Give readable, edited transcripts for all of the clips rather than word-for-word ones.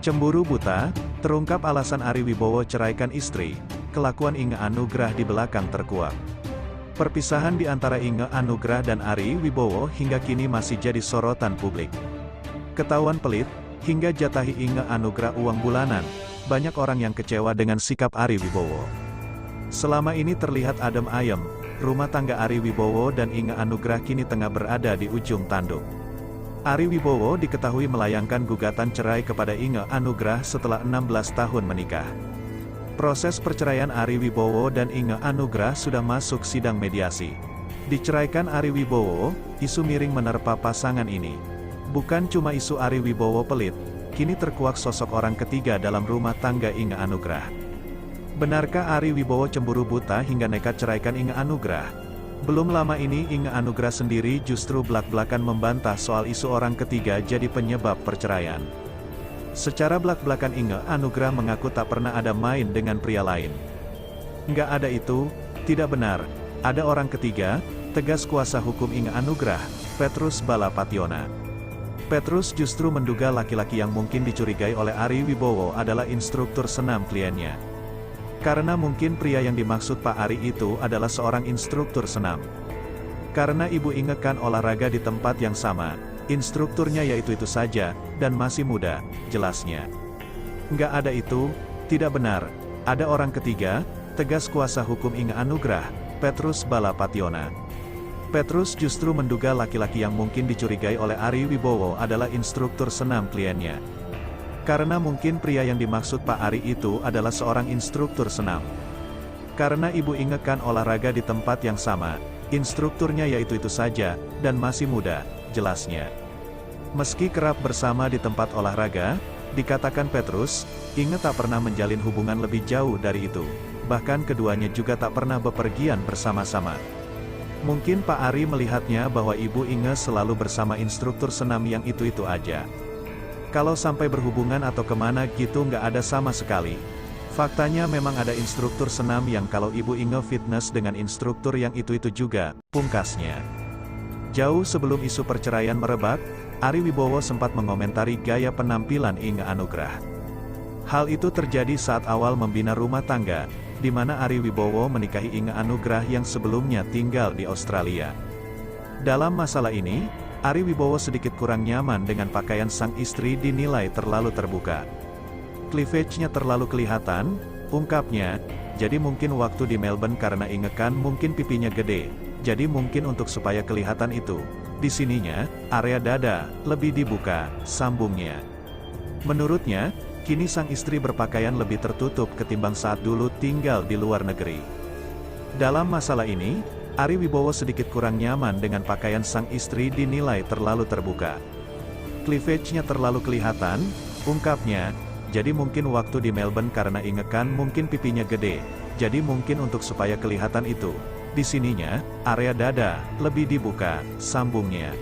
Cemburu buta, terungkap alasan Ari Wibowo ceraikan istri, kelakuan Inge Anugrah di belakang terkuak. Perpisahan di antara Inge Anugrah dan Ari Wibowo hingga kini masih jadi sorotan publik. Ketahuan pelit, hingga jatahi Inge Anugrah uang bulanan, banyak orang yang kecewa dengan sikap Ari Wibowo. Selama ini terlihat adem ayem, rumah tangga Ari Wibowo dan Inge Anugrah kini tengah berada di ujung tanduk. Ari Wibowo diketahui melayangkan gugatan cerai kepada Inge Anugrah setelah 16 tahun menikah. Proses perceraian Ari Wibowo dan Inge Anugrah sudah masuk sidang mediasi. Diceraikan Ari Wibowo, isu miring menerpa pasangan ini. Bukan cuma isu Ari Wibowo pelit, kini terkuak sosok orang ketiga dalam rumah tangga Inge Anugrah. Benarkah Ari Wibowo cemburu buta hingga nekat ceraikan Inge Anugrah? Belum lama ini Inge Anugrah sendiri justru belak-belakan membantah soal isu orang ketiga jadi penyebab perceraian. Secara belak-belakan Inge Anugrah mengaku tak pernah ada main dengan pria lain. Nggak ada itu, tidak benar, ada orang ketiga, tegas kuasa hukum Inge Anugrah, Petrus Balapationa. Petrus justru menduga laki-laki yang mungkin dicurigai oleh Ari Wibowo adalah instruktur senam kliennya. Karena mungkin pria yang dimaksud Pak Ari itu adalah seorang instruktur senam. Karena Ibu Inge kan olahraga di tempat yang sama, instrukturnya yaitu-itu saja, dan masih muda, jelasnya. Nggak ada itu, tidak benar, ada orang ketiga, tegas kuasa hukum Inge Anugrah, Petrus Balapationa. Petrus justru menduga laki-laki yang mungkin dicurigai oleh Ari Wibowo adalah instruktur senam kliennya. Karena mungkin pria yang dimaksud Pak Ari itu adalah seorang instruktur senam. Karena Ibu Inge kan olahraga di tempat yang sama, instrukturnya yaitu-itu saja, dan masih muda, jelasnya. Meski kerap bersama di tempat olahraga, dikatakan Petrus, Inge tak pernah menjalin hubungan lebih jauh dari itu. Bahkan keduanya juga tak pernah bepergian bersama-sama. Mungkin Pak Ari melihatnya bahwa Ibu Inge selalu bersama instruktur senam yang itu-itu aja. Kalau sampai berhubungan atau kemana gitu nggak ada sama sekali. Faktanya memang ada instruktur senam yang kalau Ibu Inge fitness dengan instruktur yang itu-itu juga, pungkasnya. Jauh sebelum isu perceraian merebak, Ari Wibowo sempat mengomentari gaya penampilan Inge Anugrah. Hal itu terjadi saat awal membina rumah tangga, di mana Ari Wibowo menikahi Inge Anugrah yang sebelumnya tinggal di Australia. Dalam masalah ini, Ari Wibowo sedikit kurang nyaman dengan pakaian sang istri dinilai terlalu terbuka. Cleavage-nya terlalu kelihatan, ungkapnya, jadi mungkin waktu di Melbourne karena Inge kan mungkin pipinya gede, jadi mungkin untuk supaya kelihatan itu. Di sininya, area dada, lebih dibuka, sambungnya. Menurutnya, kini sang istri berpakaian lebih tertutup ketimbang saat dulu tinggal di luar negeri. Dalam masalah ini, Ari Wibowo sedikit kurang nyaman dengan pakaian sang istri dinilai terlalu terbuka. Cleavage-nya terlalu kelihatan, ungkapnya, jadi mungkin waktu di Melbourne karena Inge kan mungkin pipinya gede, jadi mungkin untuk supaya kelihatan itu. Di sininya, area dada, lebih dibuka, sambungnya.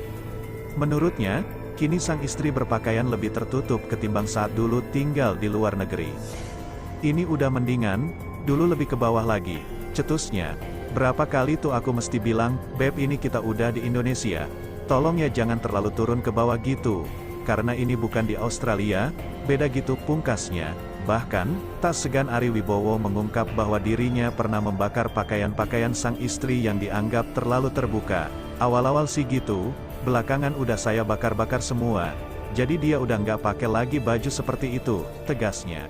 Menurutnya, kini sang istri berpakaian lebih tertutup ketimbang saat dulu tinggal di luar negeri. Ini udah mendingan, dulu lebih ke bawah lagi, cetusnya. Berapa kali tuh aku mesti bilang, Beb ini kita udah di Indonesia, tolong ya jangan terlalu turun ke bawah gitu, karena ini bukan di Australia, beda gitu pungkasnya. Bahkan, tak segan Ari Wibowo mengungkap bahwa dirinya pernah membakar pakaian-pakaian sang istri yang dianggap terlalu terbuka. Awal-awal sih gitu, belakangan udah saya bakar-bakar semua, jadi dia udah nggak pakai lagi baju seperti itu, tegasnya.